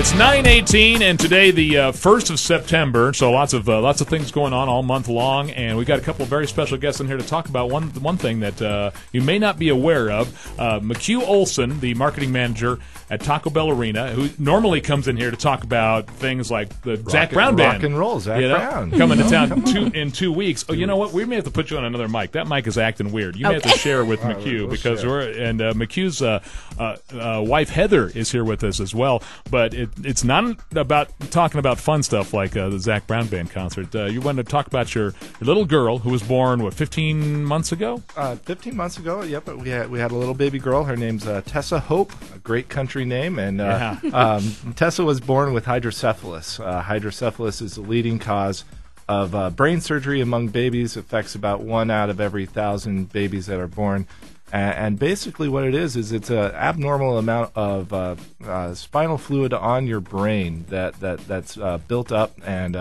It's 9/18, and today the 1st of September. So lots of things going on all month long, and we got a couple of very special guests in here to talk about one thing that you may not be aware of. McHugh Olson, the marketing manager at Taco Bell Arena, who normally comes in here to talk about things like the Zac Brown Band, rock and roll, Zac Brown coming to town in 2 weeks. Oh, you know what? We may have to put you on another mic. That mic is acting weird. You may have to share with McHugh because McHugh's wife Heather is here with us as well, but it's not about talking about fun stuff like the Zac Brown Band concert. You wanted to talk about your little girl who was born, 15 months ago? 15 months ago, yep. But we had a little baby girl. Her name's Tessa Hope, a great country name. And Tessa was born with hydrocephalus. Hydrocephalus is the leading cause of brain surgery among babies. It affects about 1 out of every 1,000 babies that are born. And basically what it is it's an abnormal amount of spinal fluid on your brain that's built up and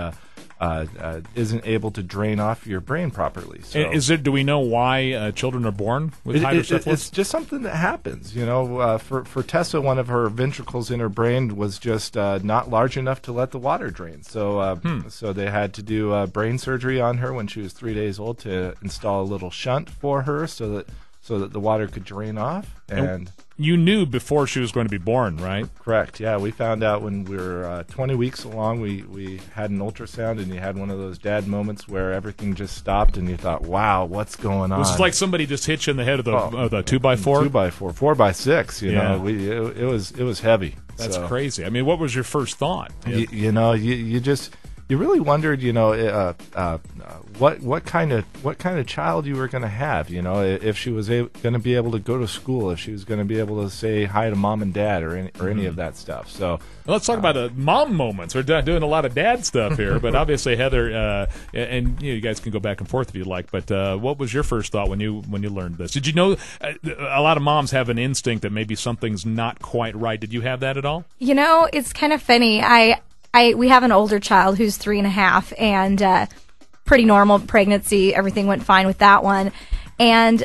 isn't able to drain off your brain properly. So do we know why children are born with hydrocephalus? It's just something that happens. For Tessa, one of her ventricles in her brain was just not large enough to let the water drain. So so they had to do brain surgery on her when she was 3 days old to install a little shunt for her so that the water could drain off. And you knew before she was going to be born, right? Correct, yeah. We found out when we were 20 weeks along. We had an ultrasound, and you had one of those dad moments where everything just stopped, and you thought, wow, what's going on? It was like somebody just hit you in the head of the 2x4? 2x4, 4x6, you know. It was heavy. That's crazy. I mean, what was your first thought? You really wondered, what kind of child you were going to have. If she was going to be able to go to school, if she was going to be able to say hi to mom and dad, or any of that stuff. So let's talk about mom moments. We're doing a lot of dad stuff here, but obviously Heather, and you guys can go back and forth if you like. But what was your first thought when you learned this? Did you know a lot of moms have an instinct that maybe something's not quite right? Did you have that at all? It's kind of funny. We have an older child who's 3.5, and pretty normal pregnancy. Everything went fine with that one. And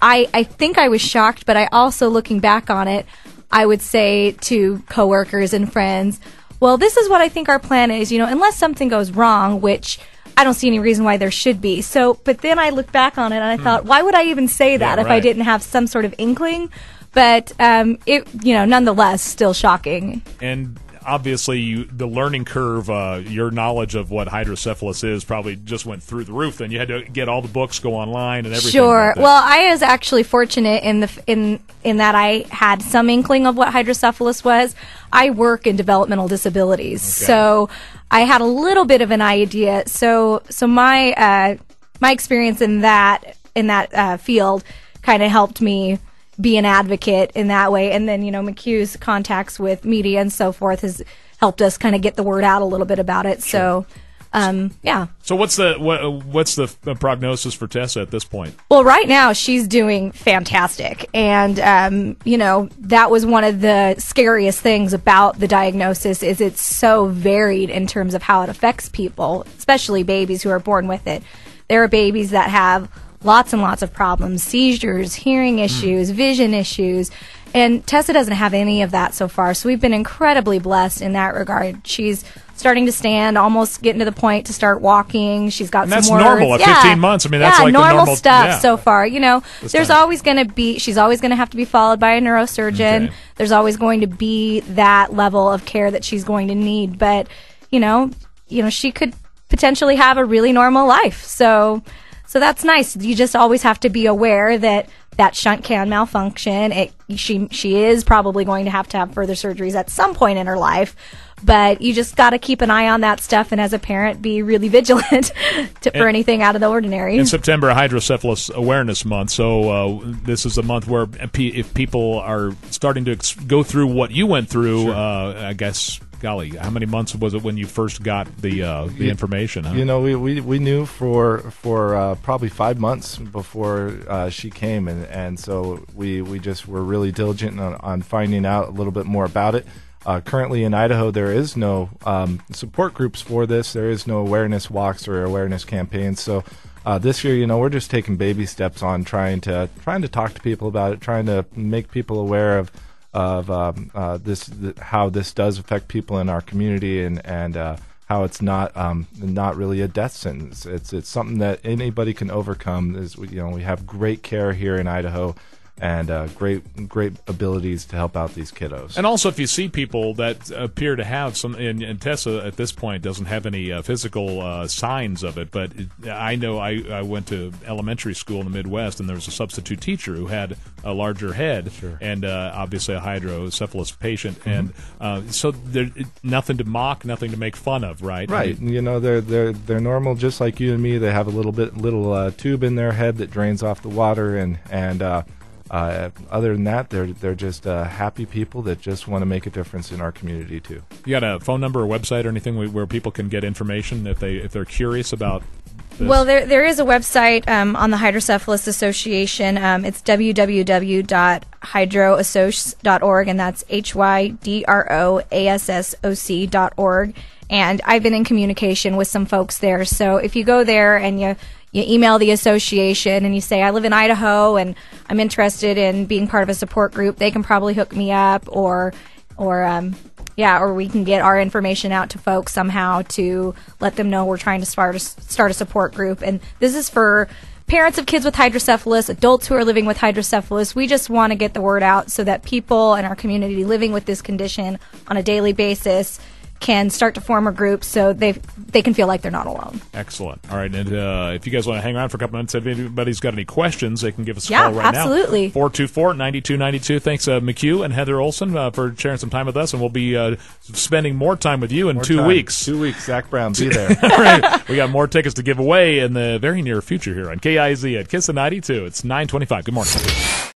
I think I was shocked, but I also, looking back on it, I would say to coworkers and friends, well, this is what I think our plan is, unless something goes wrong, which I don't see any reason why there should be. But then I looked back on it and I thought, why would I even say that if I didn't have some sort of inkling? But nonetheless, still shocking. And obviously, the learning curve, your knowledge of what hydrocephalus is probably just went through the roof. Then you had to get all the books, go online, and everything. Sure. Well, I was actually fortunate in that I had some inkling of what hydrocephalus was. I work in developmental disabilities, so I had a little bit of an idea. So my experience in that field kind of helped me be an advocate in that way. And then, McHugh's contacts with media and so forth has helped us kind of get the word out a little bit about it. Sure. So, what's the prognosis for Tessa at this point? Well, right now she's doing fantastic. And, that was one of the scariest things about the diagnosis is it's so varied in terms of how it affects people, especially babies who are born with it. There are babies that have lots and lots of problems, seizures, hearing issues, vision issues, and Tessa doesn't have any of that so far, so we've been incredibly blessed in that regard. She's starting to stand, almost getting to the point to start walking. She's got some words. That's normal at 15 months. I mean, that's like normal the normal stuff so far. She's always going to have to be followed by a neurosurgeon. Okay. There's always going to be that level of care that she's going to need, but she could potentially have a really normal life. So that's nice. You just always have to be aware that shunt can malfunction. She is probably going to have further surgeries at some point in her life, but you just got to keep an eye on that stuff, and as a parent, be really vigilant for anything out of the ordinary. In September, Hydrocephalus Awareness Month, so this is a month where if people are starting to go through what you went through, sure. I guess, golly, how many months was it when you first got the information? Huh? We knew for probably 5 months before she came, and so we just were really diligent on finding out a little bit more about it. Currently in Idaho, there is no support groups for this. There is no awareness walks or awareness campaigns. So this year, we're just taking baby steps on trying to talk to people about it, trying to make people aware how this does affect people in our community, and how it's not really a death sentence. It's something that anybody can overcome. We have great care here in Idaho, and great abilities to help out these kiddos. And also, if you see people that appear to have some, and Tessa at this point doesn't have any physical signs of it, but I know I went to elementary school in the Midwest, and there was a substitute teacher who had a larger head, sure. and obviously a hydrocephalus patient, mm-hmm. and so there's nothing to mock, nothing to make fun of, right? Right. They're normal, just like you and me. They have a little tube in their head that drains off the water, and other than that, they're just happy people that just want to make a difference in our community too. You got a phone number or website or anything where people can get information if they're curious about this? Well, there is a website on the Hydrocephalus Association. It's www.hydroassoc.org, and that's HYDROASSOC.org. And I've been in communication with some folks there. So if you go there and you email the association and you say, I live in Idaho and I'm interested in being part of a support group, they can probably hook me up, or we can get our information out to folks somehow to let them know we're trying to start a support group. And this is for parents of kids with hydrocephalus, adults who are living with hydrocephalus. We just want to get the word out so that people in our community living with this condition on a daily basis can start to form a group so they can feel like they're not alone. Excellent. All right, and if you guys want to hang around for a couple minutes, if anybody's got any questions, they can give us a call right absolutely. now. 424-9292. Thanks, McHugh and Heather Olson, for sharing some time with us, and we'll be spending more time with you in 2 weeks. 2 weeks, Zach Brown, be there. All right. We got more tickets to give away in the very near future here on KIZ at Kiss of 92. It's 9:25. Good morning.